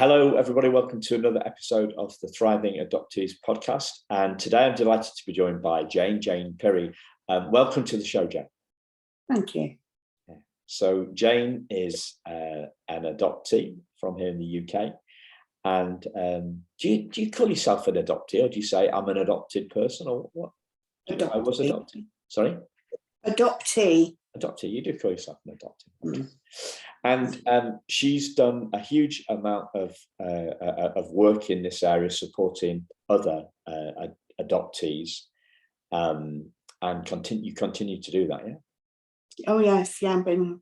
Hello, everybody. Welcome to another episode of the Thriving Adoptees podcast. And today I'm delighted to be joined by Jane Pirrie. Welcome to the show, Jane. Thank you. So Jane is an adoptee from here in the UK. And do you call yourself an adoptee, or do you say I'm an adopted person, or what? I was adopted. Sorry? Adoptee. Adoptee. You do call yourself an adoptee. Okay. And she's done a huge amount of work in this area, supporting other adoptees, and you continue to do that, yeah? Oh yes, yeah. I've been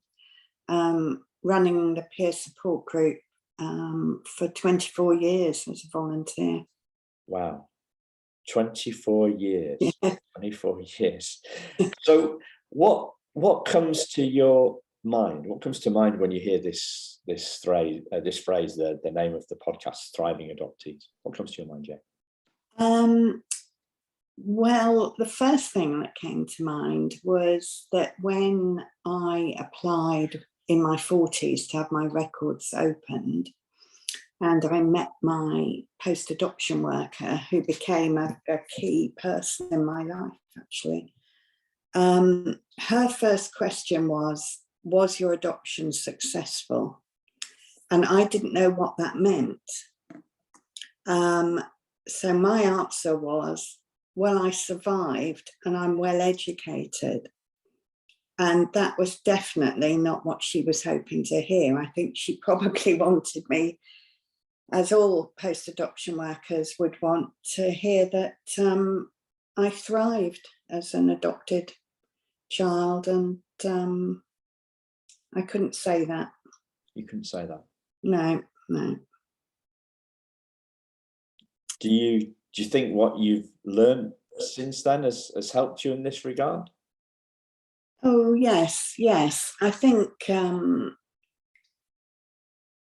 running the peer support group for 24 years as a volunteer. Wow, 24 years. Yeah. 24 years. So what comes to your mind? What comes to mind when you hear this phrase, the name of the podcast, Thriving Adoptees? What comes to your mind, Jane? Well, the first thing that came to mind was that when I applied in my 40s to have my records opened, and I met my post-adoption worker, who became a key person in my life, actually. Her first question was your adoption successful? And I didn't know what that meant. So my answer was, well, I survived and I'm well educated. And that was definitely not what she was hoping to hear. I think she probably wanted me, as all post-adoption workers would want, to hear that I thrived as an adopted child, and I couldn't say that. You couldn't say that? No. Do you think what you've learned since then has helped you in this regard? Oh, yes. I think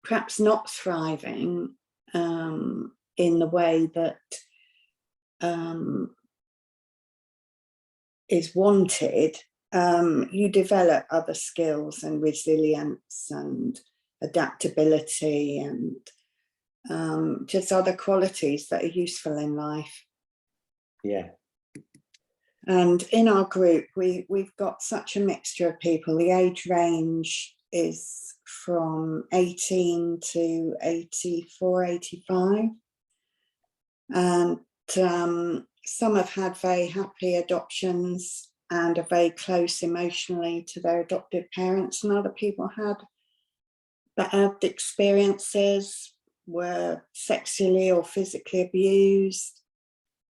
perhaps not thriving in the way that is wanted, you develop other skills and resilience and adaptability and just other qualities that are useful in life. Yeah. And in our group, we've got such a mixture of people. The age range is from 18 to 84, 85. And some have had very happy adoptions and are very close emotionally to their adoptive parents, and other people had bad experiences, were sexually or physically abused.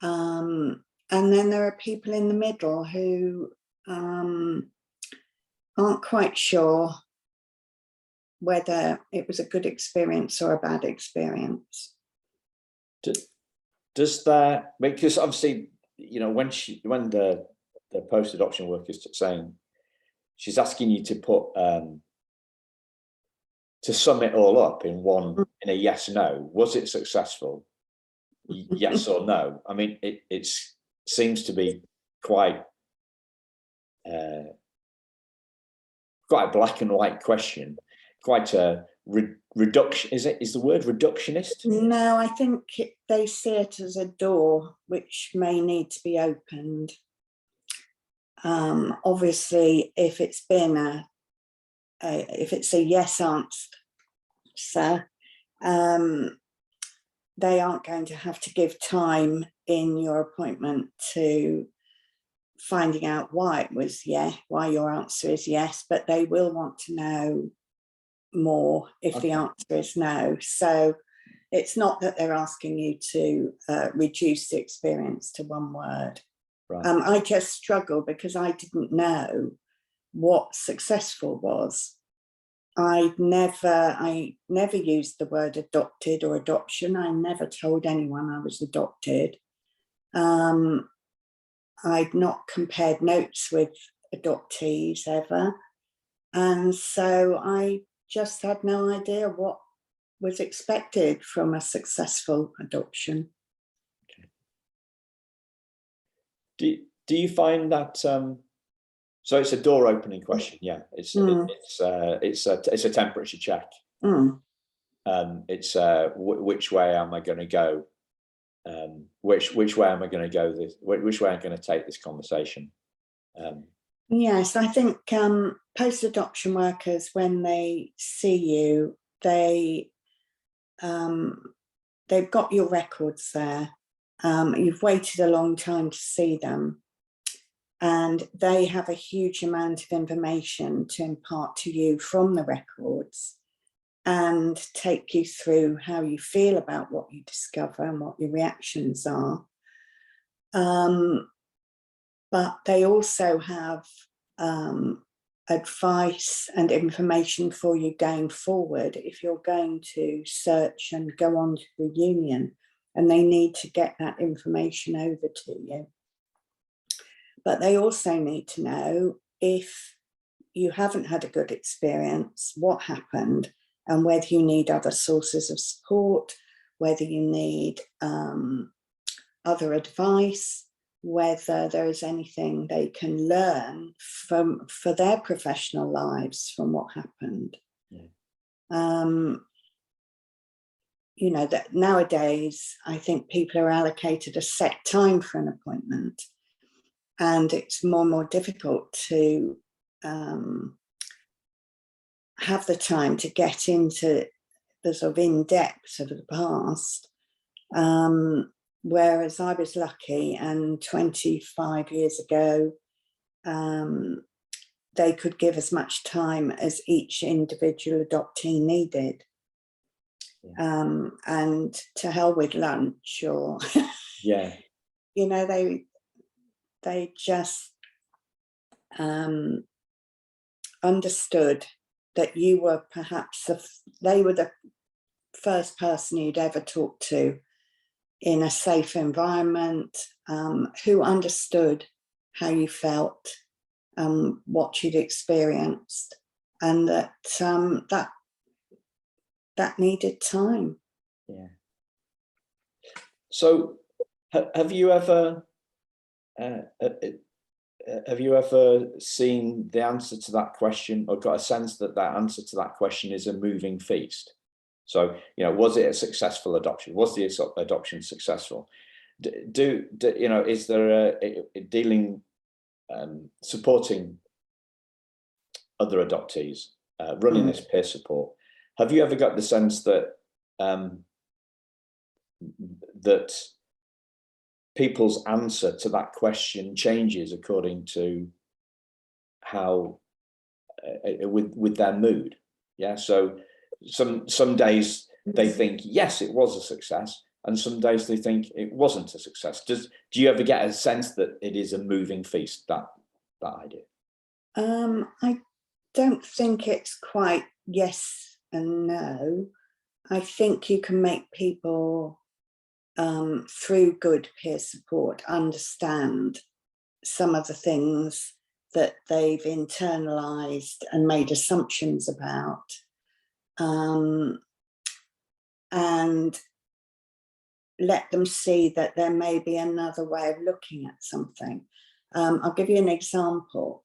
And then there are people in the middle who aren't quite sure whether it was a good experience or a bad experience. Does that, because obviously, you know, when the post-adoption worker is saying, she's asking you to put to sum it all up in a yes no. Was it successful? Yes or no? I mean, it seems to be quite a black and white question, quite a reduction. Is the word reductionist? No, I think they see it as a door which may need to be opened. Obviously, if it's been if it's a yes answer, they aren't going to have to give time in your appointment to finding out why why your answer is yes, but they will want to know more if the answer is no. So it's not that they're asking you to reduce the experience to one word. Right. I just struggled because I didn't know what successful was. I never used the word adopted or adoption. I never told anyone I was adopted. I'd not compared notes with adoptees ever. And so I just had no idea what was expected from a successful adoption. Do you find that so it's a door opening question? Yeah, it's a temperature check. It's which way am I going to go? Which way am I going to go? Which way am I going to take this conversation? Yes, I think post-adoption workers, when they see you, they've got your records there. You've waited a long time to see them, and they have a huge amount of information to impart to you from the records and take you through how you feel about what you discover and what your reactions are. But they also have advice and information for you going forward if you're going to search and go on to the union, and they need to get that information over to you. But they also need to know, if you haven't had a good experience, what happened, and whether you need other sources of support, whether you need other advice, whether there is anything they can learn for their professional lives from what happened. Yeah. You know, that nowadays, I think people are allocated a set time for an appointment, and it's more and more difficult to have the time to get into the sort of in-depth of the past. Whereas I was lucky, and 25 years ago, they could give as much time as each individual adoptee needed. Yeah. And to hell with lunch, or yeah, you know, they just understood that you were perhaps they were the first person you'd ever talked to in a safe environment, who understood how you felt, what you'd experienced, and that needed time. Yeah. So, have you ever seen the answer to that question, or got a sense that that answer to that question is a moving feast? So, you know, was it a successful adoption? Was the adoption successful? Do you know, is there a dealing, supporting other adoptees, running this peer support? Have you ever got the sense that that people's answer to that question changes according to how with their mood? Yeah, so some days they think yes, it was a success, and some days they think it wasn't a success. Do you ever get a sense that it is a moving feast, that idea? I don't think it's quite yes and no. I think you can make people through good peer support understand some of the things that they've internalized and made assumptions about, and let them see that there may be another way of looking at something. I'll give you an example.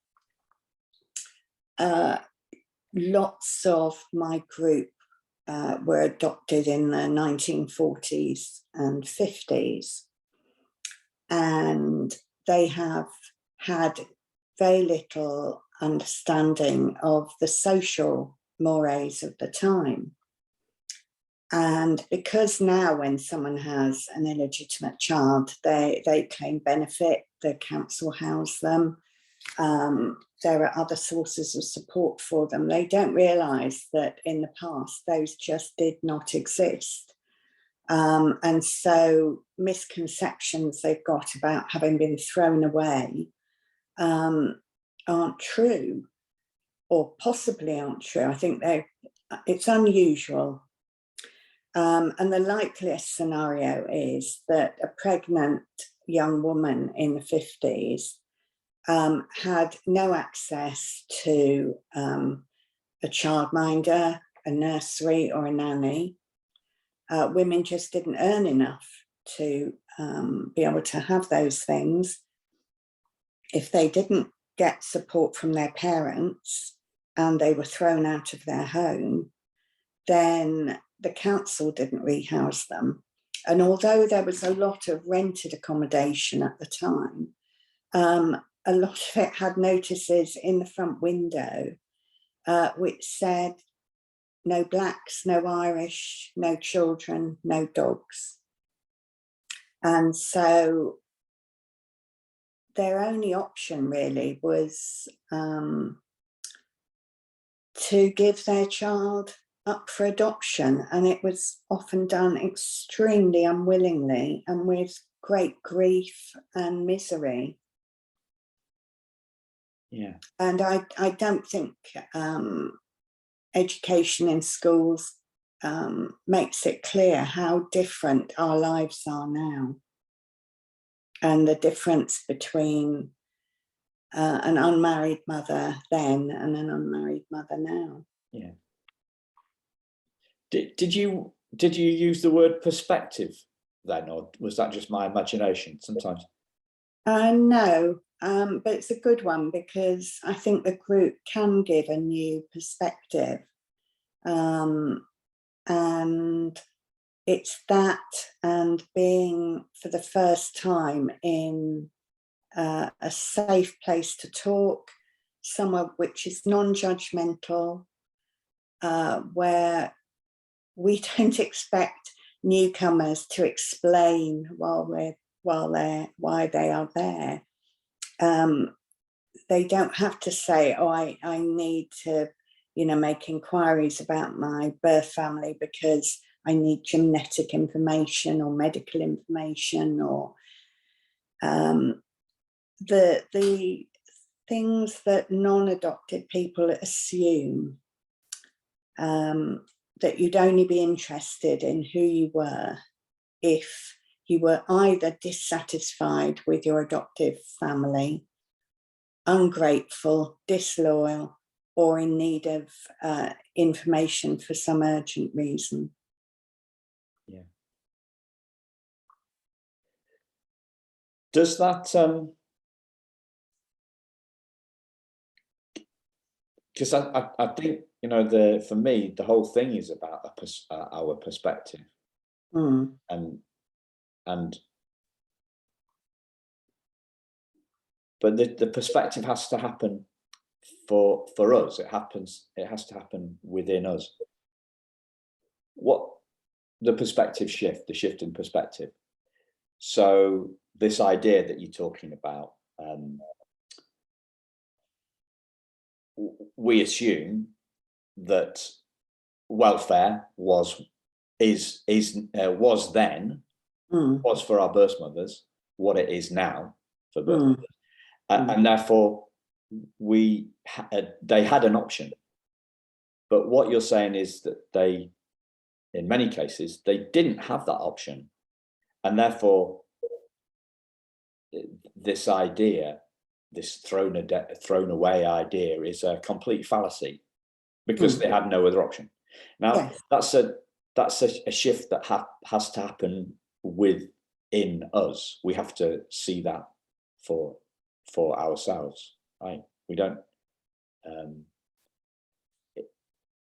Lots of my group were adopted in the 1940s and 50s, and they have had very little understanding of the social mores of the time. And because now when someone has an illegitimate child, they claim benefit, the council house them, there are other sources of support for them. They don't realise that in the past those just did not exist. And so misconceptions they've got about having been thrown away aren't true, or possibly aren't true. I think it's unusual. And the likeliest scenario is that a pregnant young woman in the 50s had no access to a childminder, a nursery, or a nanny. Women just didn't earn enough to be able to have those things. If they didn't get support from their parents and they were thrown out of their home, then the council didn't rehouse them. And although there was a lot of rented accommodation at the time, a lot of it had notices in the front window which said, no blacks, no Irish, no children, no dogs. And so their only option really was to give their child up for adoption, and it was often done extremely unwillingly and with great grief and misery. Yeah. And I don't think education in schools makes it clear how different our lives are now, and the difference between an unmarried mother then and an unmarried mother now. Yeah. Did you use the word perspective then, or was that just my imagination sometimes? No, but it's a good one, because I think the group can give a new perspective. And it's that, and being for the first time in a safe place to talk, somewhere which is non-judgmental, where we don't expect newcomers to explain why they are there. They don't have to say, oh, I need to, make inquiries about my birth family because I need genetic information or medical information, or the things that non-adopted people assume, that you'd only be interested in who you were if you were either dissatisfied with your adoptive family, ungrateful, disloyal, or in need of information for some urgent reason. Yeah. Does that, because I think, for me, the whole thing is about our perspective. Mm. But the perspective has to happen for us. It has to happen within us. What the perspective shift, the shift in perspective. So this idea that you're talking about, we assume that welfare was then for our birth mothers what it is now for birth mothers, and therefore they had an option. But what you're saying is that they, in many cases, they didn't have that option, and therefore this idea, this thrown away idea, is a complete fallacy, because they had no other option. Now, yes, that's a shift that has to happen within us. We have to see that for ourselves, right? We don't a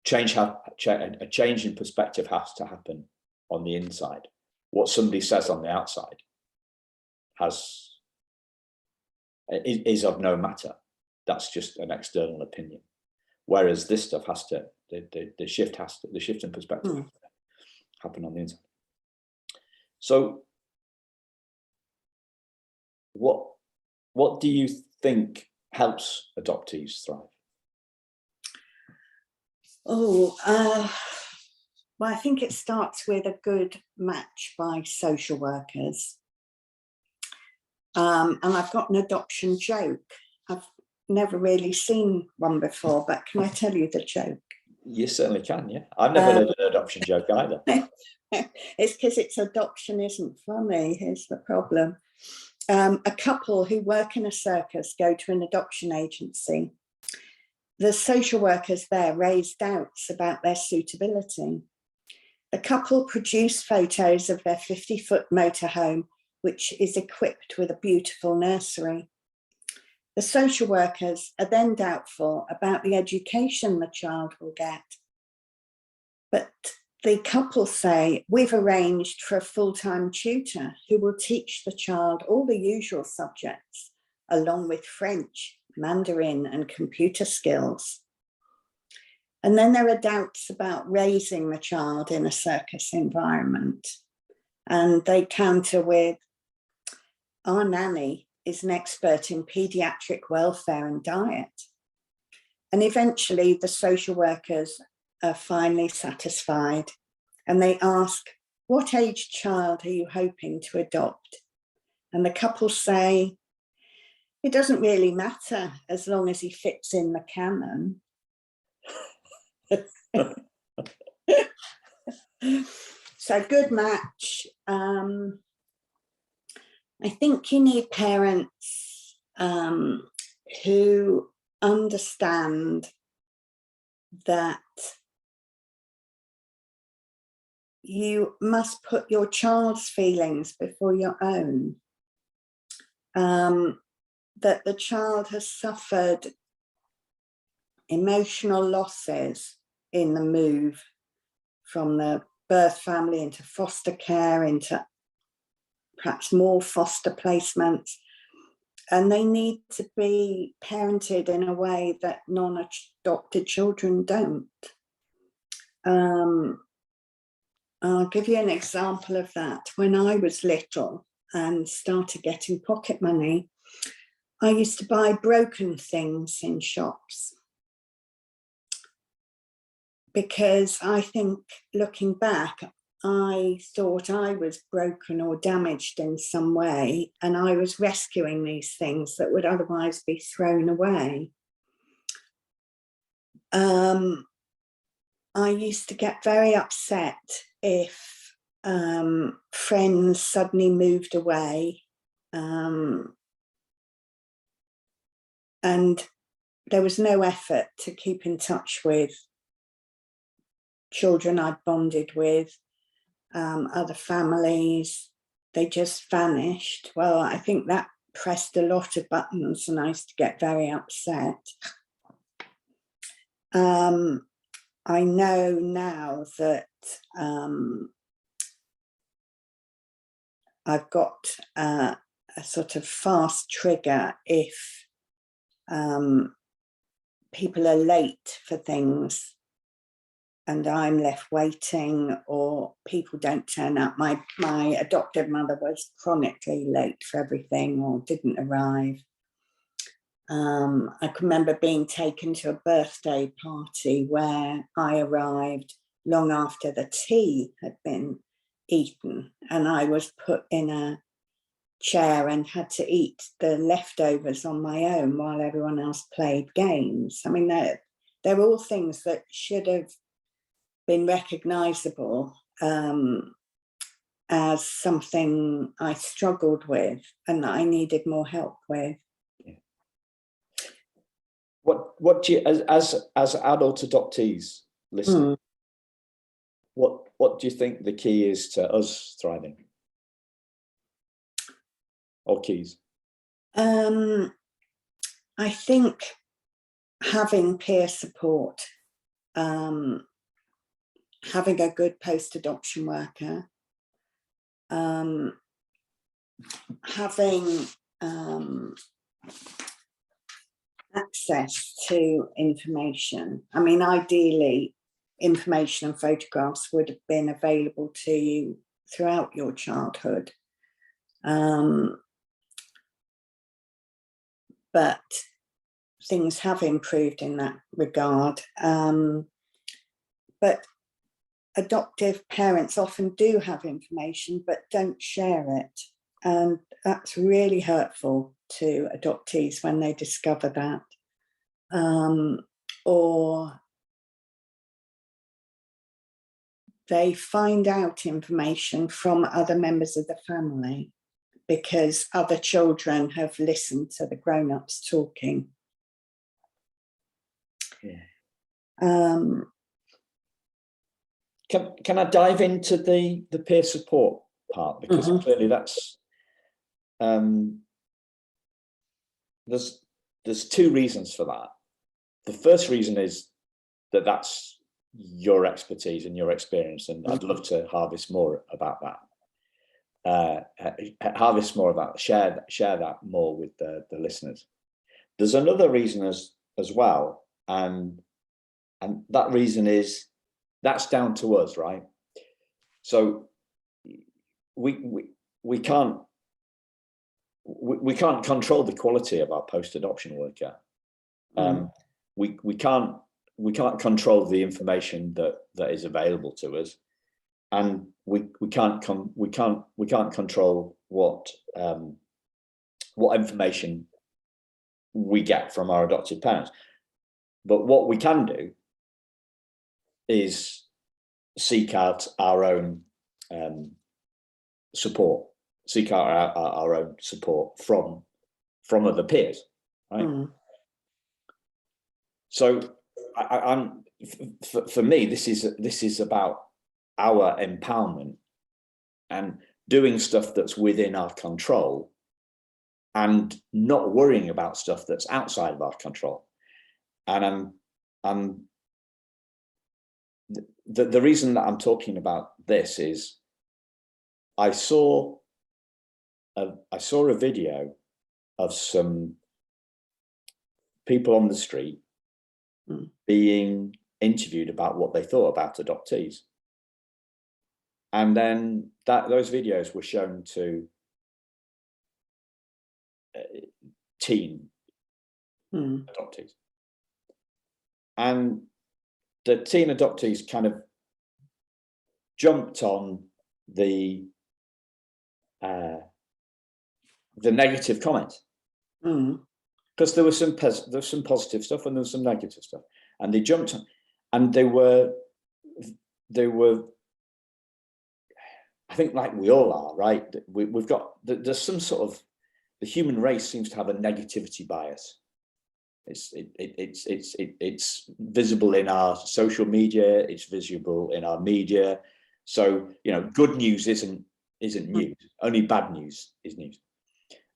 change in perspective has to happen on the inside. What somebody says on the outside is of no matter. That's just an external opinion. Whereas this stuff has to, the shift in perspective has to happen on the inside. So what do you think helps adoptees thrive? Well, I think it starts with a good match by social workers. And I've got an adoption joke. I've never really seen one before, but can I tell you the joke? You certainly can, yeah. I've never heard an adoption joke either. It's because its adoption isn't funny. Here's the problem. A couple who work in a circus go to an adoption agency. The social workers there raise doubts about their suitability. The couple produce photos of their 50-foot motorhome, which is equipped with a beautiful nursery. The social workers are then doubtful about the education the child will get. But the couple say, we've arranged for a full-time tutor who will teach the child all the usual subjects, along with French, Mandarin, and computer skills. And then there are doubts about raising the child in a circus environment. And they counter with, our nanny is an expert in paediatric welfare and diet. And eventually the social workers are finally satisfied, and they ask, what age child are you hoping to adopt? And the couple say, it doesn't really matter as long as he fits in the canon. So good match. I think you need parents who understand that you must put your child's feelings before your own. That the child has suffered emotional losses in the move from the birth family into foster care, into perhaps more foster placements, and they need to be parented in a way that non-adopted children don't. I'll give you an example of that. When I was little and started getting pocket money, I used to buy broken things in shops, because I think, looking back, I thought I was broken or damaged in some way, and I was rescuing these things that would otherwise be thrown away. I used to get very upset if friends suddenly moved away, and there was no effort to keep in touch with children I'd bonded with, other families. They just vanished. Well, I think that pressed a lot of buttons, and I used to get very upset. I know now that I've got a sort of fast trigger if people are late for things and I'm left waiting, or people don't turn up. My adoptive mother was chronically late for everything, or didn't arrive. I can remember being taken to a birthday party where I arrived long after the tea had been eaten, and I was put in a chair and had to eat the leftovers on my own while everyone else played games. I mean, they're all things that should have been recognisable as something I struggled with and that I needed more help with. What do you, as adult adoptees listening, what do you think the key is to us thriving, or keys? I think having peer support, having a good post-adoption worker, having access to information. I mean, ideally, information and photographs would have been available to you throughout your childhood. But things have improved in that regard. But adoptive parents often do have information but don't share it. And that's really hurtful to adoptees when they discover that. Or they find out information from other members of the family because other children have listened to the grown-ups talking. Yeah. Can I dive into the peer support part, because clearly that's there's two reasons for that. The first reason is that that's your expertise and your experience, and I'd love to harvest more about that. Share that more with the listeners. There's another reason as well, and that reason is that's down to us, right? So we can't control the quality of our post-adoption worker. We can't control the information that is available to us, and we can't control what information we get from our adopted parents. But what we can do is seek out our own support, seek out our own support from other peers, right? So for me, this is about our empowerment and doing stuff that's within our control, and not worrying about stuff that's outside of our control. And the reason that I'm talking about this is I saw a video of some people on the street being interviewed about what they thought about adoptees. And then those videos were shown to teen adoptees. And the teen adoptees kind of jumped on the negative comments, because there was some positive stuff and there was some negative stuff, and they jumped on, and they were I think, like we all are, right? We've got, there's some sort of, the human race seems to have a negativity bias. It's visible in our social media, it's visible in our media. So, you know, good news isn't news, only bad news is news.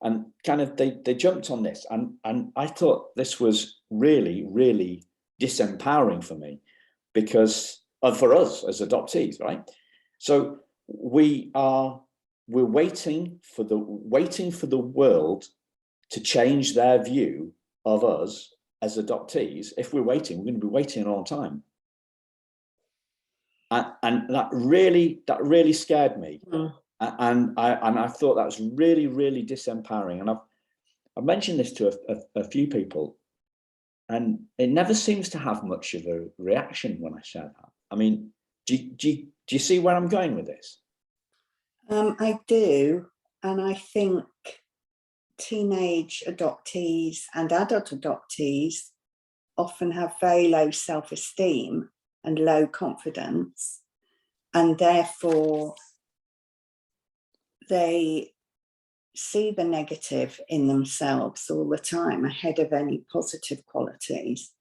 And kind of they jumped on this, and I thought this was really, really disempowering for me, because for us as adoptees, right? So we're waiting for the world to change their view of us as adoptees. If we're waiting, we're going to be waiting a long time. And that really scared me. And I thought that was really, really disempowering. And I've mentioned this to a few people, and it never seems to have much of a reaction when I share that. I mean, do you see where I'm going with this? I do, and I think teenage adoptees and adult adoptees often have very low self-esteem and low confidence, and therefore they see the negative in themselves all the time ahead of any positive qualities.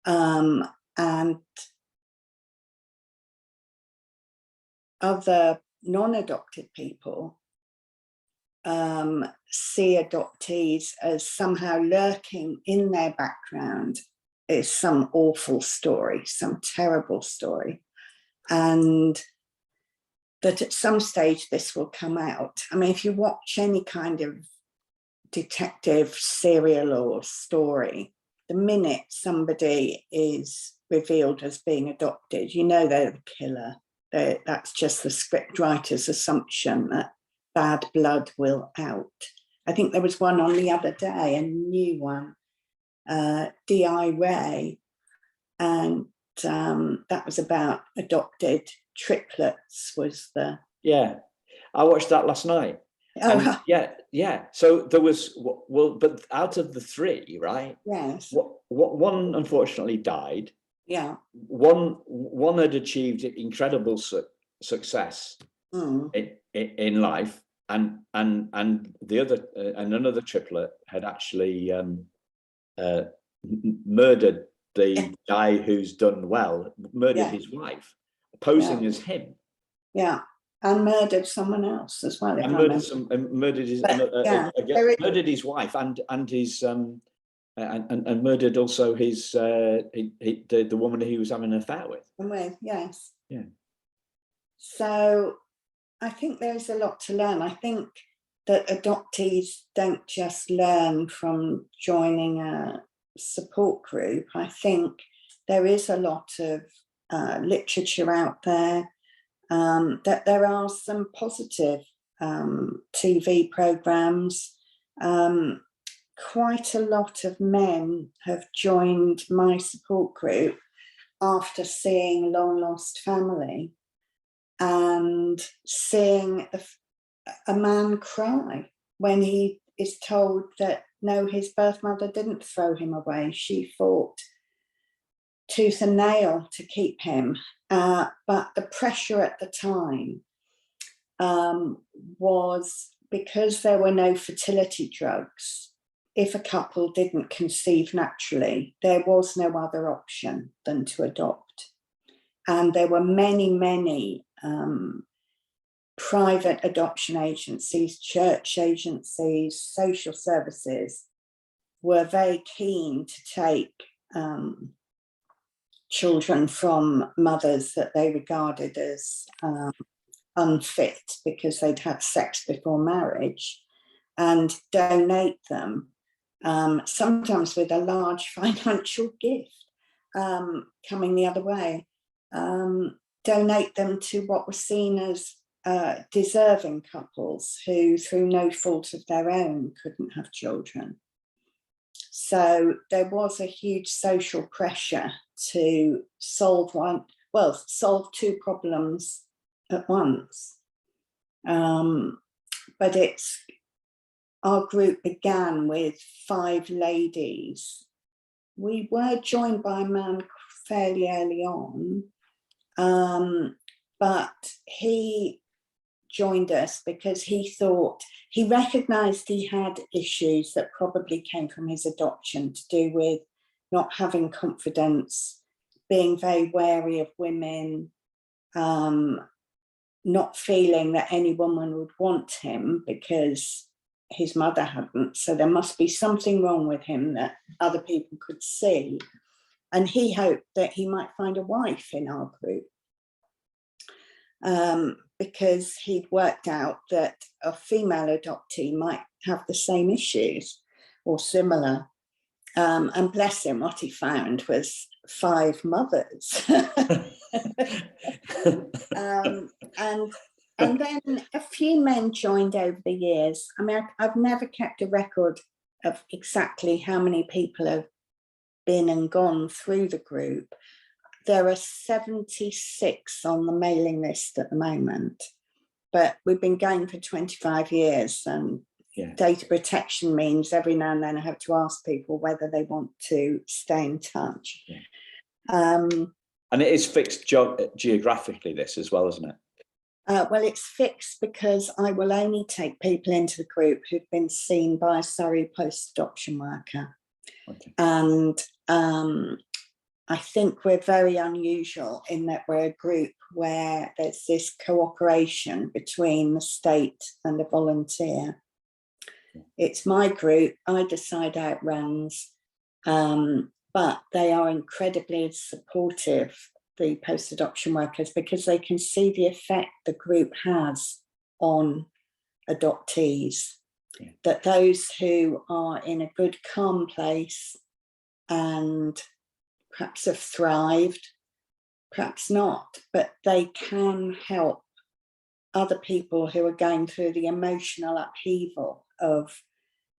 And other non-adopted people see adoptees as somehow lurking in their background is some awful story, some terrible story, and that at some stage this will come out. I mean, if you watch any kind of detective serial or story, the minute somebody is revealed as being adopted, you know they're the killer. That's just the script writer's assumption that bad blood will out. I think there was one on the other day, a new one, D.I. Ray, and that was about adopted triplets. Was the I watched that last night. Oh, yeah. So there was, well, but out of the three, right? Yes. What one unfortunately died. Yeah. One had achieved incredible success in life, and the other, and another triplet had actually murdered the guy who's done well, murdered his wife, posing as him. Yeah, and murdered someone else as well. And murdered his wife and his and murdered also his the woman he was having an affair with. Yes. Yeah. So I think there's a lot to learn. I think that adoptees don't just learn from joining a support group. I think there is a lot of literature out there, that there are some positive TV programs. Quite a lot of men have joined my support group after seeing Long Lost Family and seeing a man cry when he is told that no, his birth mother didn't throw him away. She fought tooth and nail to keep him. But the pressure at the time was because there were no fertility drugs. If a couple didn't conceive naturally, there was no other option than to adopt. And there were many private adoption agencies, church agencies, social services were very keen to take children from mothers that they regarded as unfit because they'd had sex before marriage and donate them, sometimes with a large financial gift coming the other way, donate them to what were seen as deserving couples who, through no fault of their own, couldn't have children. So there was a huge social pressure to solve two problems at once. But our group began with 5 ladies. We were joined by a man fairly early on, but he joined us because he recognized he had issues that probably came from his adoption to do with not having confidence, being very wary of women, not feeling that any woman would want him because his mother hadn't. So there must be something wrong with him that other people could see. And he hoped that he might find a wife in our group. Because he'd worked out that a female adoptee might have the same issues or similar. And bless him, what he found was 5 mothers. And then a few men joined over the years. I mean, I've never kept a record of exactly how many people have been and gone through the group. There are 76 on the mailing list at the moment, but we've been going for 25 years, and data protection means every now and then I have to ask people whether they want to stay in touch. And it is fixed geographically, this as well, isn't it? Well, it's fixed because I will only take people into the group who've been seen by a Surrey post-adoption worker. Okay. And I think we're very unusual in that we're a group where there's this cooperation between the state and the volunteer. It's my group, I decide how it runs, but they are incredibly supportive, the post-adoption workers, because they can see the effect the group has on adoptees, that those who are in a good, calm place and perhaps have thrived, perhaps not, but they can help other people who are going through the emotional upheaval of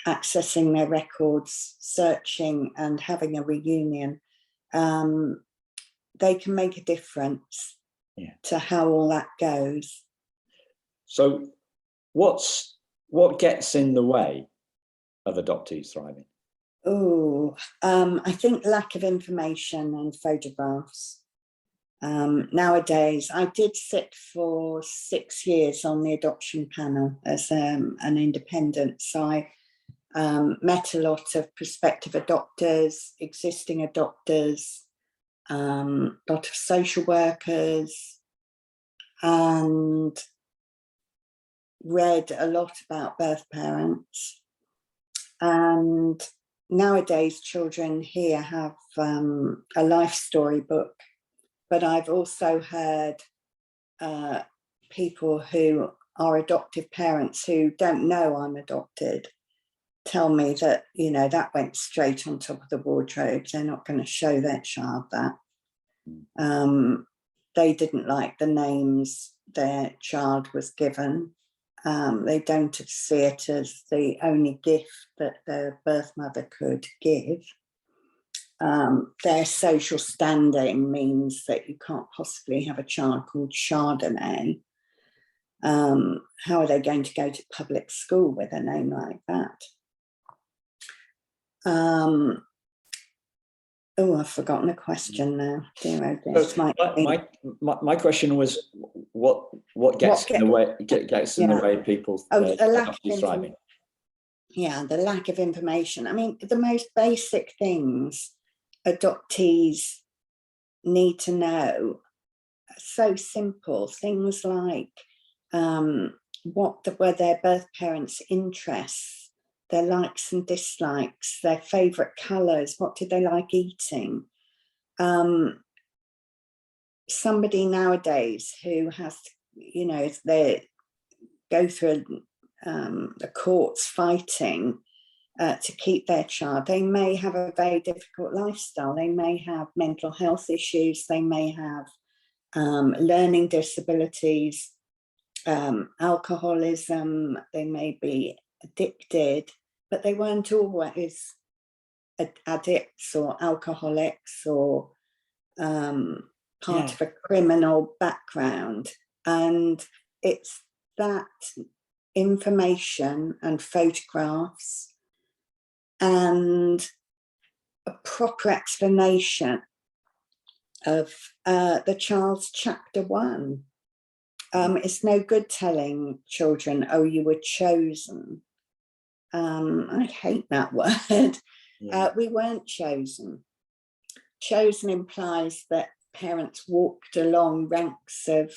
accessing their records, searching and having a reunion. They can make a difference to how all that goes. So what gets in the way of adoptees thriving? I think lack of information and photographs. Nowadays, I did sit for 6 years on the adoption panel as an independent. So I met a lot of prospective adopters, existing adopters, a lot of social workers, and read a lot about birth parents. And nowadays children here have a life story book, but I've also heard people who are adoptive parents who don't know I'm adopted tell me that, you know, that went straight on top of the wardrobe. They're not going to show their child that. They didn't like the names their child was given. They don't see it as the only gift that their birth mother could give. Their social standing means that you can't possibly have a child called Chardonnay. How are they going to go to public school with a name like that? Oh, I've forgotten the question now. Dear, oh dear. So my question was, what gets in the way? Gets in the way of people thriving? Yeah, the lack of information. I mean, the most basic things adoptees need to know are so simple. Things like what were their birth parents' interests, their likes and dislikes, their favourite colours, what did they like eating. Somebody nowadays who has, you know, if they go through the courts fighting to keep their child, they may have a very difficult lifestyle. They may have mental health issues. They may have learning disabilities, alcoholism. They may be addicted, but they weren't always addicts or alcoholics or part of a criminal background. And it's that information and photographs and a proper explanation of the child's chapter 1. It's no good telling children, oh, you were chosen. I hate that word. We weren't chosen. Chosen implies that parents walked along ranks of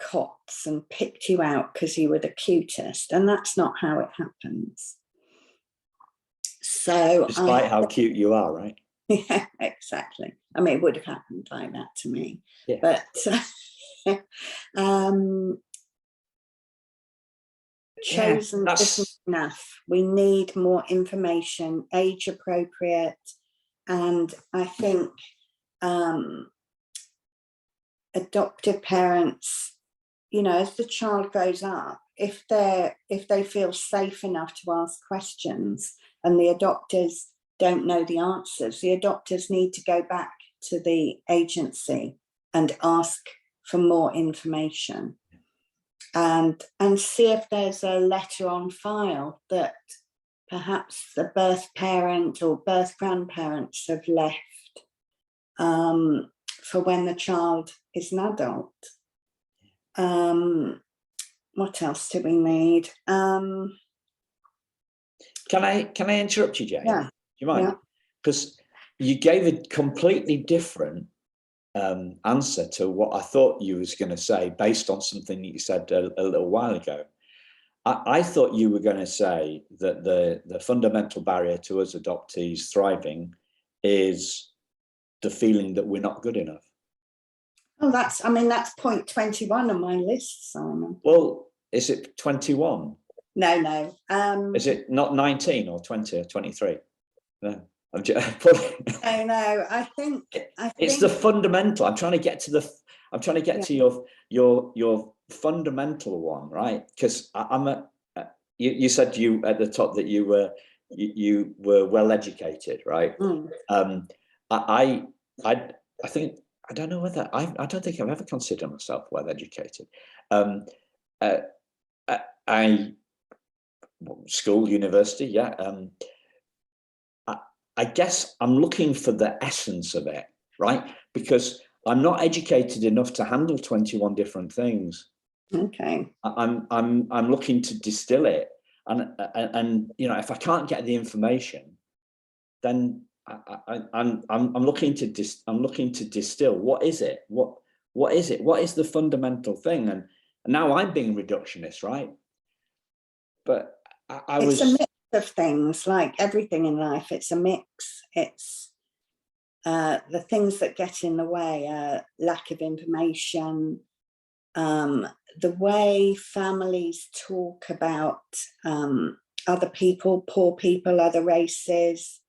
cots and picked you out because you were the cutest, and that's not how it happens. So, despite how cute you are, right? Yeah, exactly. I mean, it would have happened like that to me, but chosen isn't enough. We need more information, age appropriate, and I think adoptive parents, you know, as the child grows up, if they feel safe enough to ask questions and the adopters don't know the answers, the adopters need to go back to the agency and ask for more information and see if there's a letter on file that perhaps the birth parent or birth grandparents have left for when the child is an adult. What else do we need? Can I interrupt you, Jane? Yeah. Do you mind? Because you gave a completely different answer to what I thought you was going to say based on something that you said a little while ago. I thought you were going to say that the fundamental barrier to us adoptees thriving is the feeling that we're not good enough. Oh, that's point 21 on my list, Simon. Well, is it 21? No. Is it not 19 or 20 or 23? No. I think it's the fundamental. I'm trying to get to to your fundamental one, right? Because you said you at the top that you were well educated, right? I think, I don't know whether I don't think I've ever considered myself well educated. School, university, I guess I'm looking for the essence of it, right? Because I'm not educated enough to handle 21 different things. Okay. I'm looking to distill it, and you know, if I can't get the information, then I'm looking to distill. What is it? What is it? What is the fundamental thing? And now I'm being reductionist, right? But it's a mix of things, like everything in life. It's a mix. It's the things that get in the way are lack of information, the way families talk about other people, poor people, other races.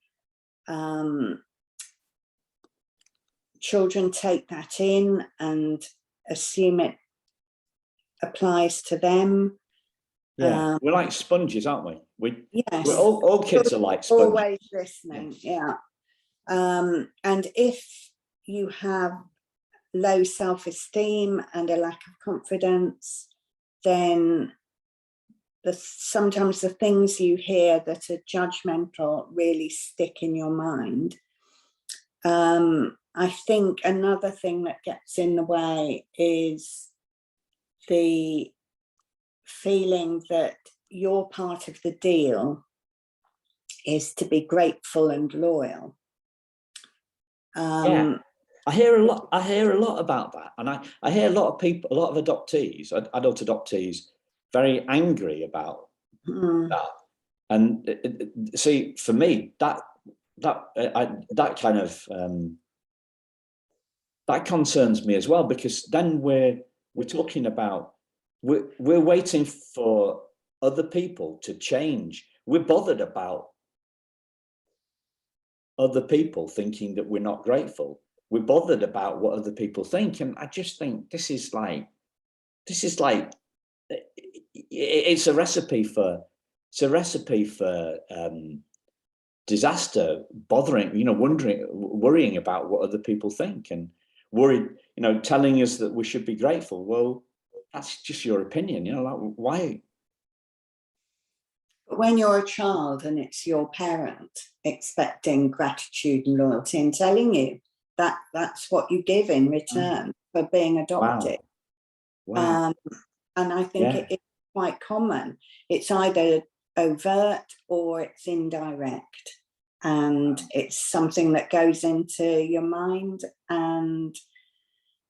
Children take that in and assume it applies to them. Yeah, we're like sponges, aren't we? Yes, we're all kids are like sponges. Always listening, yeah. And if you have low self-esteem and a lack of confidence, then sometimes the things you hear that are judgmental really stick in your mind. I think another thing that gets in the way is the feeling that your part of the deal is to be grateful and loyal. Yeah, I hear a lot about that, and I hear a lot of people, a lot of adoptees, adult adoptees, very angry about that. And see, for me, that kind of that concerns me as well, because then we're talking about we're waiting for other people to change. We're bothered about other people thinking that we're not grateful. We're bothered about what other people think, and I just think this is like it's a recipe for disaster. Bothering, worrying about what other people think, and worried, telling us that we should be grateful. Well, that's just your opinion, like, why? But when you're a child and it's your parent expecting gratitude and loyalty and telling you that that's what you give in return for being adopted. Wow. And I think it's quite common. It's either overt or it's indirect. And it's something that goes into your mind, and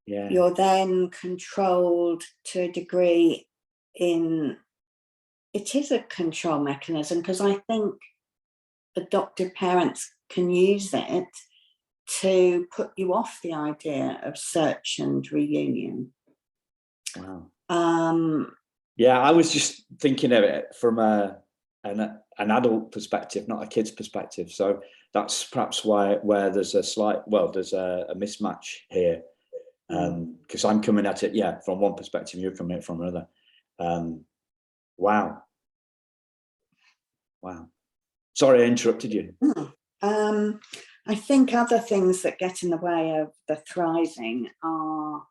you're then controlled to a degree it is a control mechanism, because I think adoptive parents can use it to put you off the idea of search and reunion. Wow. Yeah, I was just thinking of it from an adult perspective, not a kid's perspective. So that's perhaps where there's a mismatch here, because I'm coming at it, from one perspective, you're coming at it from another. Wow. Sorry, I interrupted you. I think other things that get in the way of the thriving are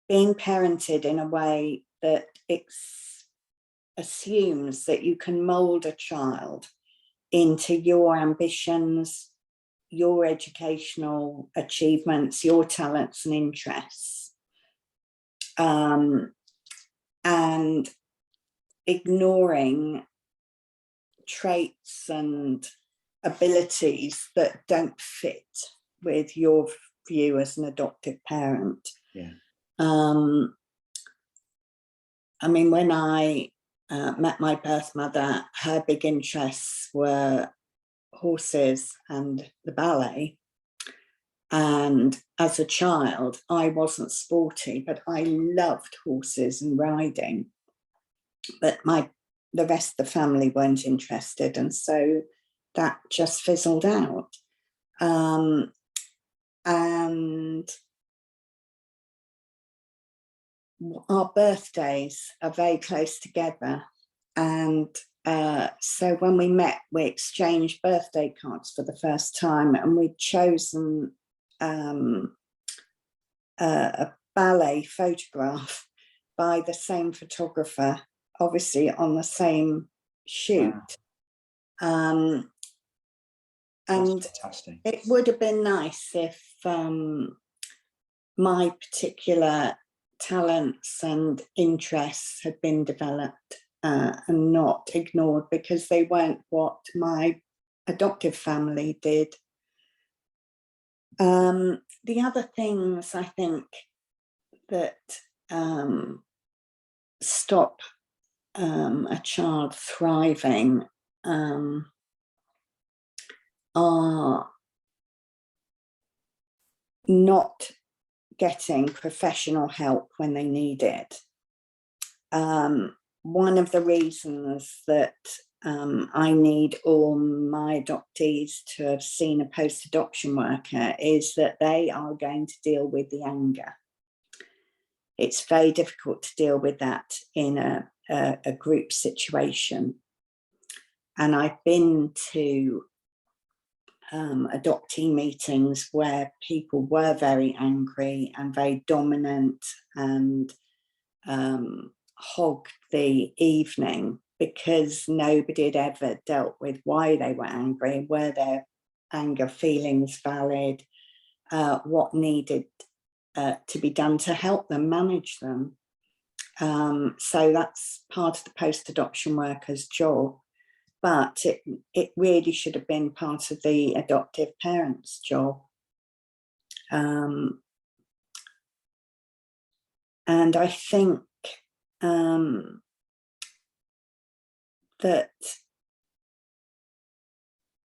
being parented in a way that assumes that you can mold a child into your ambitions, your educational achievements, your talents and interests, and ignoring traits and abilities that don't fit with your view as an adoptive parent. I mean, when I met my birth mother, her big interests were horses and the ballet. And as a child, I wasn't sporty, but I loved horses and riding. But the rest of the family weren't interested, and so that just fizzled out. And our birthdays are very close together, and so when we met, we exchanged birthday cards for the first time, and we'd chosen a ballet photograph by the same photographer, obviously on the same shoot. Wow. And it would have been nice if my particular talents and interests had been developed and not ignored, because they weren't what my adoptive family did. The other things I think that stop a child thriving are not getting professional help when they need it. One of the reasons that I need all my adoptees to have seen a post-adoption worker is that they are going to deal with the anger. It's very difficult to deal with that in a group situation. And I've been to adoptee meetings where people were very angry and very dominant and hogged the evening because nobody had ever dealt with why they were angry, were their anger feelings valid, what needed to be done to help them manage them. So that's part of the post-adoption worker's job, but it really should have been part of the adoptive parent's job. And I think that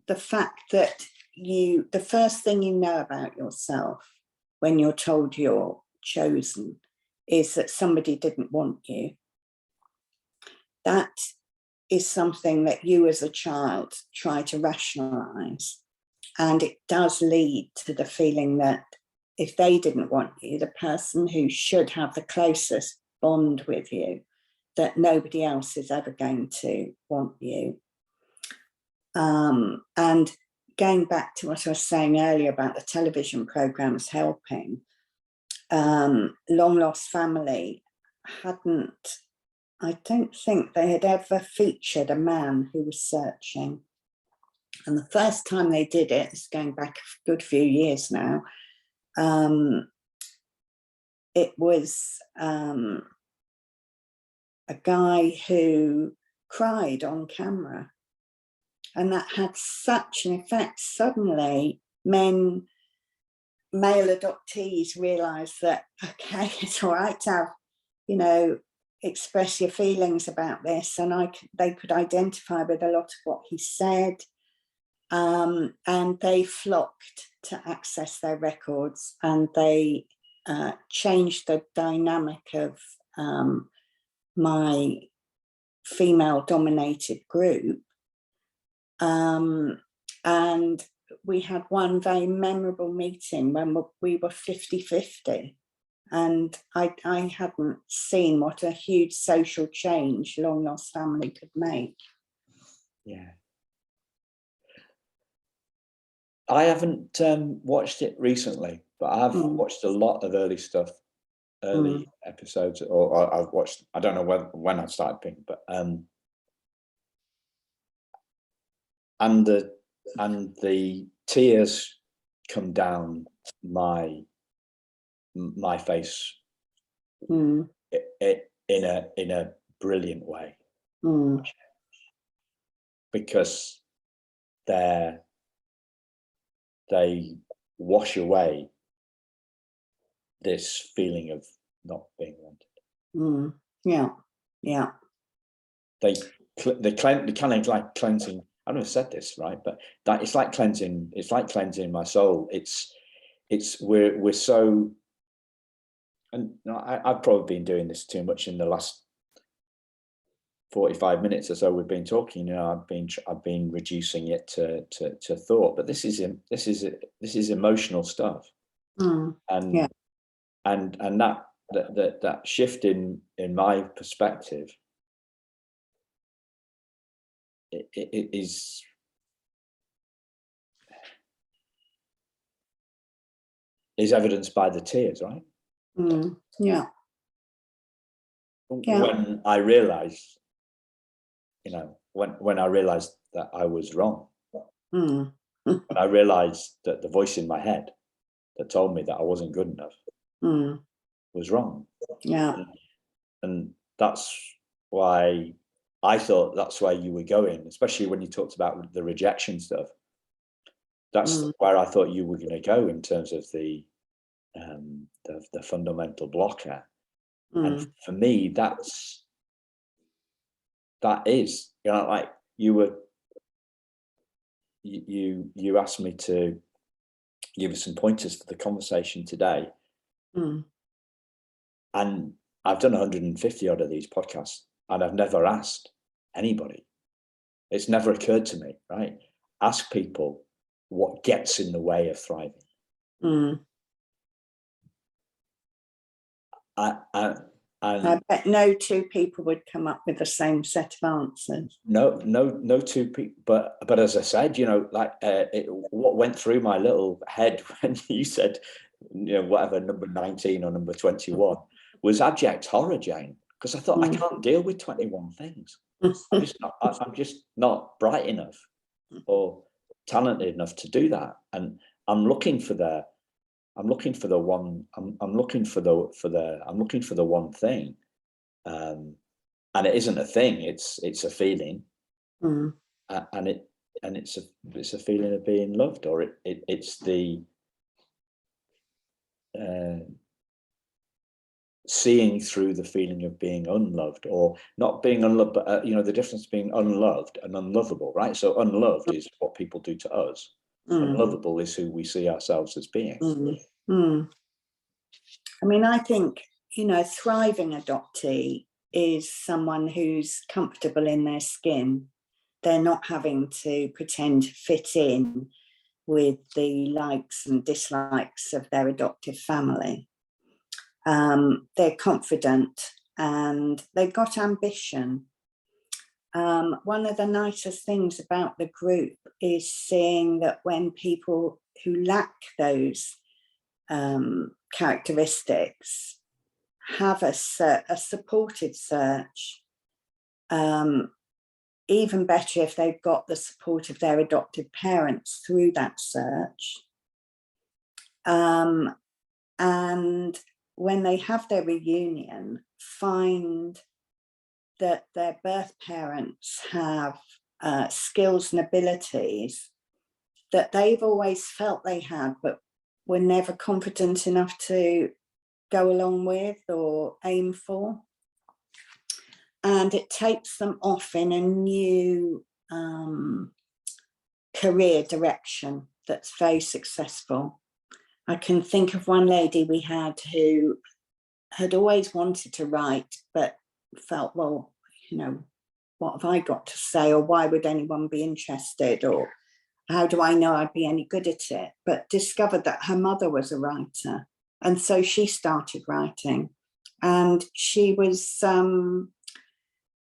the fact that the first thing you know about yourself when you're told you're chosen is that somebody didn't want you. That is something that you as a child try to rationalize. And it does lead to the feeling that if they didn't want you, the person who should have the closest bond with you, that nobody else is ever going to want you. And going back to what I was saying earlier about the television programs helping, Long Lost Family hadn't, I don't think they had ever featured a man who was searching. And the first time they did it, it's going back a good few years now, it was a guy who cried on camera. And that had such an effect. Suddenly, male adoptees realised that, okay, it's all right to have, express your feelings about this. And they could identify with a lot of what he said. And they flocked to access their records, and they changed the dynamic of my female-dominated group. And we had one very memorable meeting when we were 50-50. And I hadn't seen what a huge social change Long Lost Family could make. Yeah. I haven't watched it recently, but I've watched a lot of early stuff, episodes, or I've watched, I don't know when I started being, but and the tears come down my face in a brilliant way, because they wash away this feeling of not being wanted. Yeah. They kind of like cleansing. I don't know if I said this right, but that it's like cleansing. It's like cleansing my soul. We're so, and I've probably been doing this too much in the last 45 minutes or so we've been talking. I've been reducing it to thought, but this is emotional stuff, and that shift in my perspective, it is evidenced by the tears, right? Yeah. When I realized, when I realized that I was wrong, when I realized that the voice in my head that told me that I wasn't good enough was wrong. Yeah. And that's why I thought that's where you were going, especially when you talked about the rejection stuff. That's where I thought you were going to go in terms of the fundamental blocker. And for me, that's that is, like you asked me to give us some pointers for the conversation today. Mm. And I've done 150 odd of these podcasts, and I've never asked anybody. It's never occurred to me, right? Ask people what gets in the way of thriving. Mm. I bet no two people would come up with the same set of answers. No two people. But as I said, what went through my little head when you said, whatever, number 19 or number 21 was abject horror, Jane, because I thought I can't deal with 21 things. I'm just not bright enough or talented enough to do that. And I'm looking for the one thing. And it isn't a thing, it's a feeling. And it's a feeling of being loved, or it's the seeing through the feeling of being unloved, or not being unloved, but the difference between unloved and unlovable, right? So unloved is what people do to us. Unlovable is who we see ourselves as being. I mean, I think, thriving adoptee is someone who's comfortable in their skin. They're not having to pretend to fit in with the likes and dislikes of their adoptive family. They're confident and they've got ambition. One of the nicest things about the group is seeing that when people who lack those characteristics have a supported search, even better if they've got the support of their adoptive parents through that search. And when they have their reunion, find that their birth parents have skills and abilities that they've always felt they had, but were never confident enough to go along with or aim for. And it takes them off in a new career direction that's very successful. I can think of one lady we had who had always wanted to write, but felt, well, what have I got to say, or why would anyone be interested, or how do I know I'd be any good at it? But discovered that her mother was a writer. And so she started writing, and she was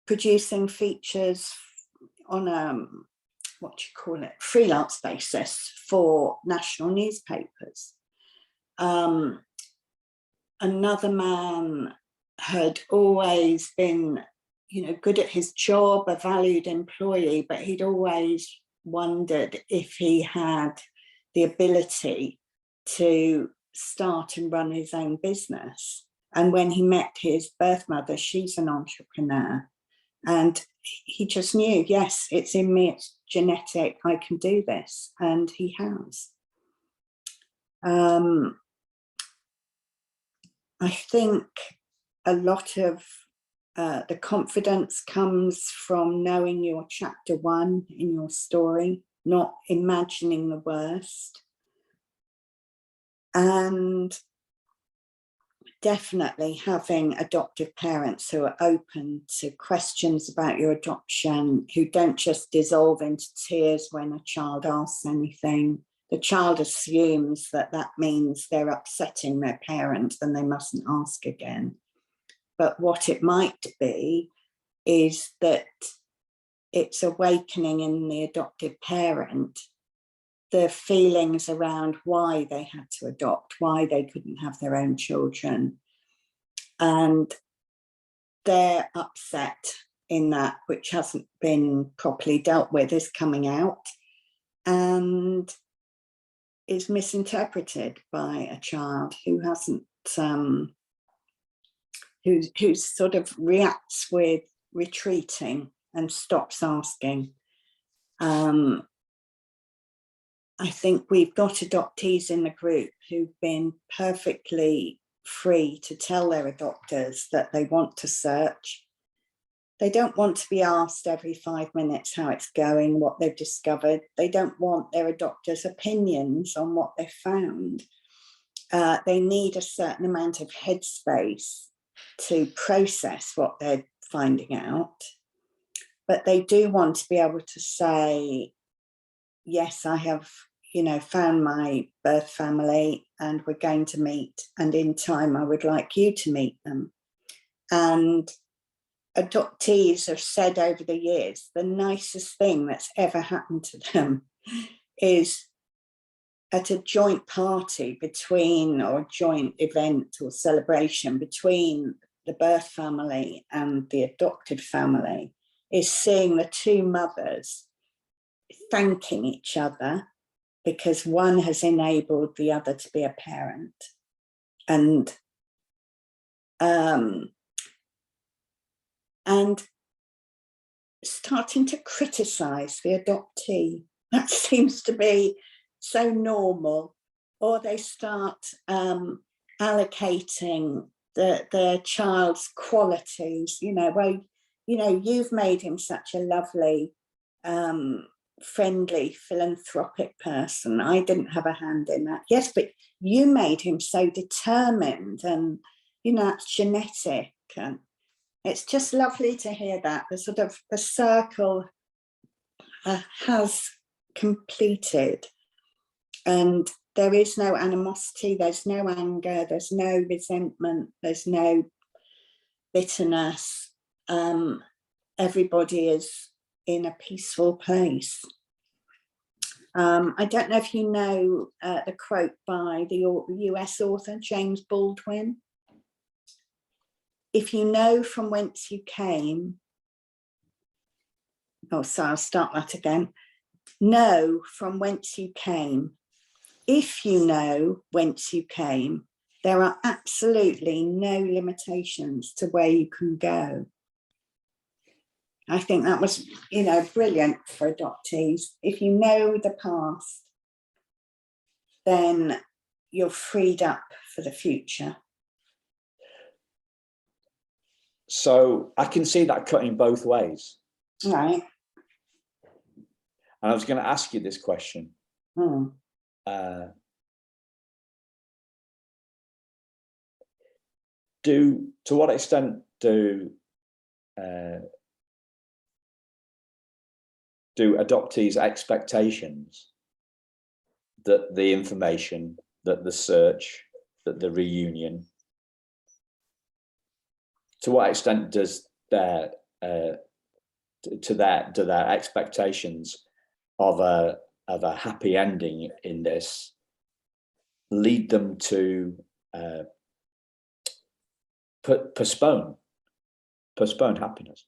producing features on a, freelance basis for national newspapers. Another man had always been, good at his job, a valued employee, but he'd always wondered if he had the ability to start and run his own business. And when he met his birth mother, she's an entrepreneur. And he just knew, yes, it's in me, it's genetic, I can do this. And he has. I think a lot of the confidence comes from knowing your chapter 1 in your story, not imagining the worst. And definitely having adoptive parents who are open to questions about your adoption, who don't just dissolve into tears when a child asks anything. The child assumes that means they're upsetting their parent and they mustn't ask again. But what it might be is that it's awakening in the adoptive parent the feelings around why they had to adopt, why they couldn't have their own children. And their upset in that, which hasn't been properly dealt with, is coming out and is misinterpreted by a child who hasn't, who sort of reacts with retreating and stops asking. I think we've got adoptees in the group who've been perfectly free to tell their adopters that they want to search. They don't want to be asked every 5 minutes how it's going, what they've discovered. They don't want their doctor's opinions on what they've found. They need a certain amount of headspace to process what they're finding out. But they do want to be able to say, yes, I have, found my birth family and we're going to meet, and in time I would like you to meet them. And adoptees have said over the years, the nicest thing that's ever happened to them is at a joint party between, or joint event or celebration between the birth family and the adopted family, is seeing the two mothers thanking each other because one has enabled the other to be a parent. And starting to criticize the adoptee. That seems to be so normal. Or they start allocating their child's qualities, you've made him such a lovely, friendly, philanthropic person. I didn't have a hand in that. Yes, but you made him so determined, and, it's genetic. And it's just lovely to hear that the circle has completed, and there is no animosity, there's no anger, there's no resentment, there's no bitterness. Everybody is in a peaceful place. I don't know if you know the quote by the US author James Baldwin. If you know from whence you came, I'll start that again. Know from whence you came. If you know whence you came, there are absolutely no limitations to where you can go. I think that was, brilliant for adoptees. If you know the past, then you're freed up for the future. So I can see that cutting both ways. Right. And I was going to ask you this question. To what extent do adoptees' expectations that the information, that the search, that the reunion, to what extent does do their expectations of a happy ending in this lead them to postpone happiness?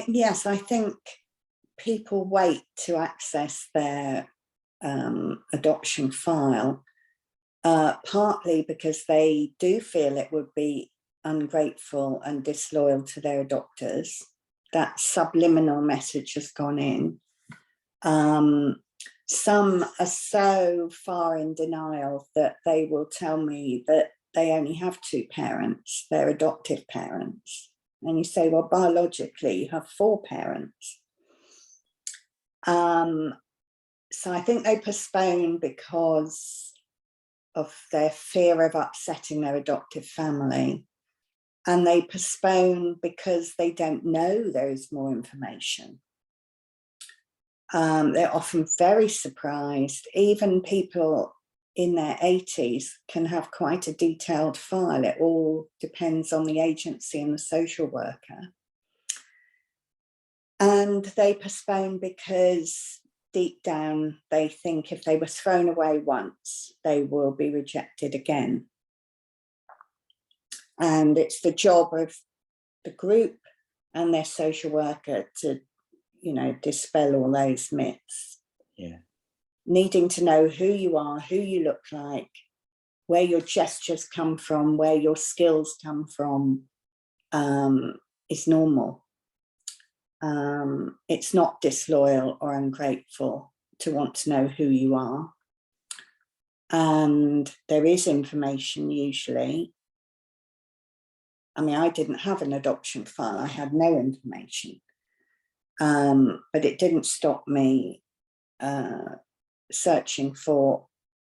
Yes, I think people wait to access their adoption file, partly because they do feel it would be ungrateful and disloyal to their adopters. That subliminal message has gone in. Some are so far in denial that they will tell me that they only have two parents, their adoptive parents. And you say, well, biologically, you have four parents. So I think they postpone because of their fear of upsetting their adoptive family. And they postpone because they don't know there is more information. They're often very surprised. Even people in their 80s can have quite a detailed file. It all depends on the agency and the social worker. And they postpone because deep down they think if they were thrown away once, they will be rejected again. And it's the job of the group and their social worker to, dispel all those myths. Yeah. Needing to know who you are, who you look like, where your gestures come from, where your skills come from, is normal. It's not disloyal or ungrateful to want to know who you are. And there is information usually. I mean, I didn't have an adoption file. I had no information. But it didn't stop me searching for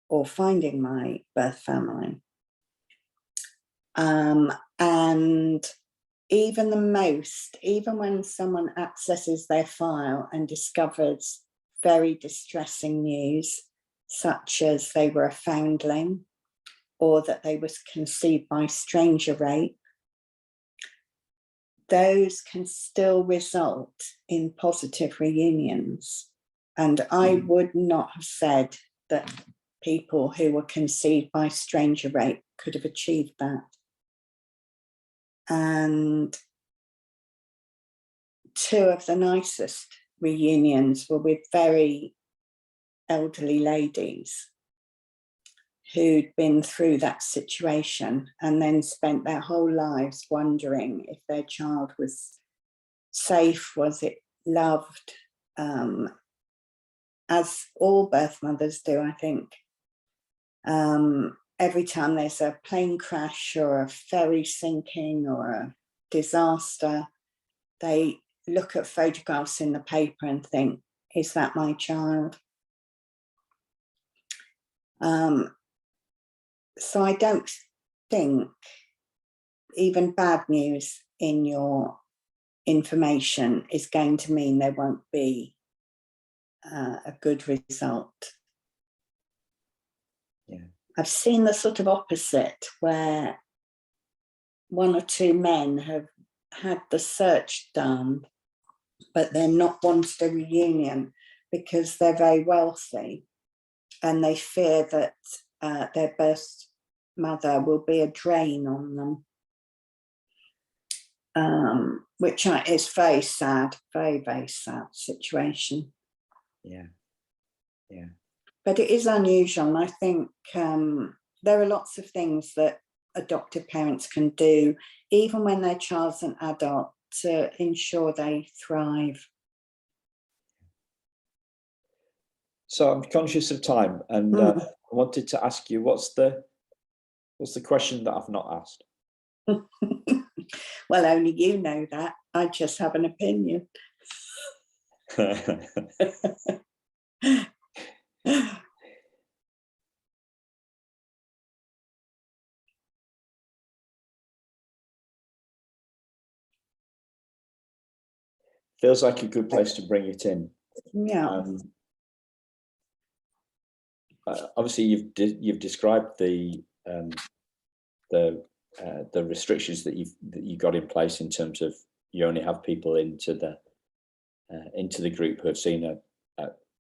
or finding my birth family. And even when someone accesses their file and discovers very distressing news, such as they were a foundling or that they was conceived by stranger rape, those can still result in positive reunions. And I would not have said that people who were conceived by stranger rape could have achieved that. And two of the nicest reunions were with very elderly ladies who'd been through that situation and then spent their whole lives wondering if their child was safe, was it loved, as all birth mothers do, I think. Every time there's a plane crash or a ferry sinking or a disaster, they look at photographs in the paper and think, is that my child? So I don't think even bad news in your information is going to mean there won't be a good result. Yeah. I've seen the sort of opposite, where one or two men have had the search done, but they're not wanted a reunion because they're very wealthy and they fear that their birth mother will be a drain on them, which is very sad, very, very sad situation. Yeah, yeah. But it is unusual, and I think there are lots of things that adoptive parents can do, even when their child's an adult, to ensure they thrive. So I'm conscious of time, and I wanted to ask you, what's the question that I've not asked? Well, only you know that. I just have an opinion. Feels like a good place to bring it in. Yeah. Obviously, you've described the restrictions that you got in place in terms of you only have people into the group who have seen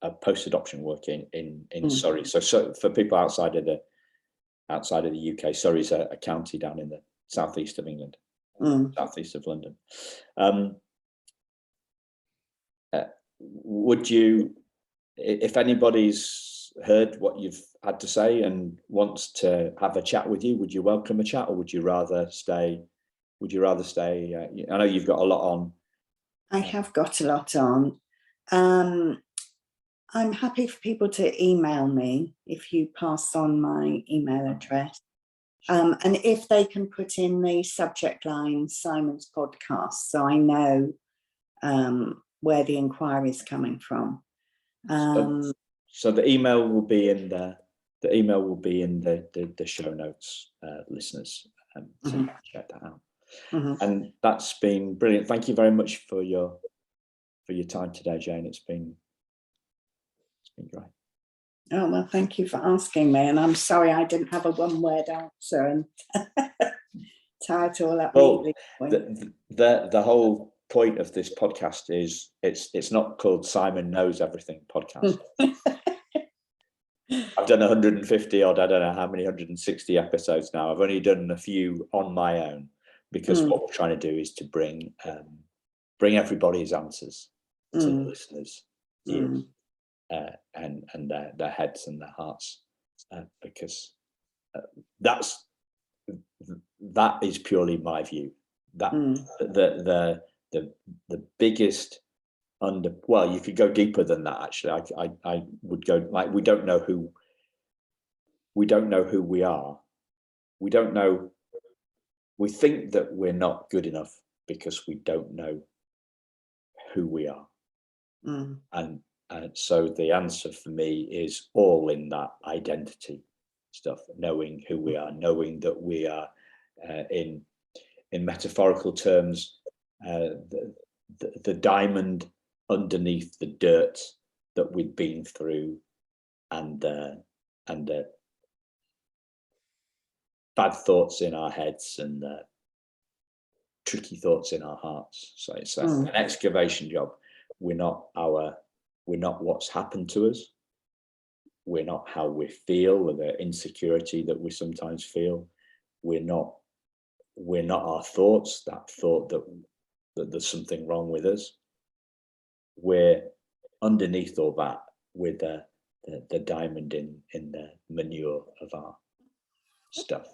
a post-adoption work in Surrey. So for people outside of the UK, Surrey's a county down in the southeast of England, southeast of London. Would you, if anybody's heard what you've had to say and wants to have a chat with you, would you welcome a chat, or would you rather stay? I know you've got a lot on. I have got a lot on. I'm happy for people to email me if you pass on my email address. And if they can put in the subject line Simon's podcast, so I know where the inquiry is coming from. So the email will be in the show notes, listeners. So you can check that out. And that's been brilliant. Thank you very much for your time today, Jane. It's been great. Oh, well, thank you for asking me. And I'm sorry I didn't have a one-word answer and tie it all up. Well, the whole point of this podcast is it's not called Simon Knows Everything podcast. I've done 150 odd, I don't know how many, 160 episodes now. I've only done a few on my own, because what we're trying to do is to bring everybody's answers to the listeners' ears, and their heads and their hearts, because that is purely my view. That the biggest well, you could go deeper than that. Actually, I would go like, we don't know who we are. We don't know we think that we're not good enough because we don't know who we are. And so the answer for me is all in that identity stuff, knowing who we are, knowing that we are in metaphorical terms, the diamond underneath the dirt that we've been through, and the bad thoughts in our heads and tricky thoughts in our hearts. So it's an excavation job. We're not what's happened to us. We're not how we feel, or the insecurity that we sometimes feel. We're not our thoughts, that thought that there's something wrong with us. We're underneath all that with the diamond in the manure of our stuff.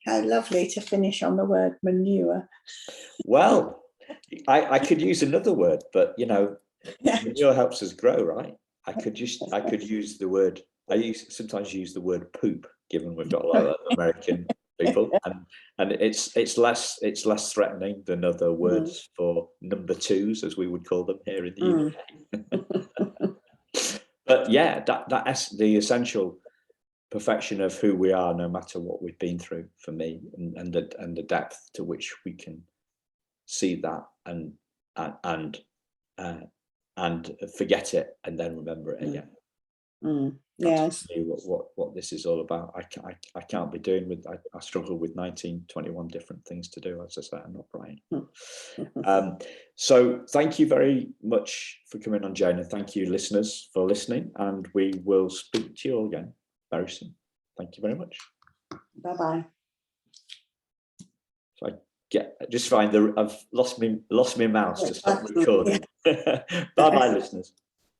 How lovely to finish on the word manure. Well, I could use another word, but manure helps us grow, right? I could use the word. Sometimes use the word poop, given we've got a lot of American people, and it's less threatening than other words for number twos, as we would call them here in the UK. But yeah, that's the essential perfection of who we are, no matter what we've been through, for me, and the depth to which we can see that and forget it and then remember it again. Yes. That's what this is all about. I can't be doing with. I struggle with 19, 21 different things to do. As I say, I'm not Brian. So thank you very much for coming on, Jane, and thank you, listeners, for listening. And we will speak to you all again very soon. Thank you very much. Bye-bye. So I've lost my mouse to stop recording. Bye-bye, listeners.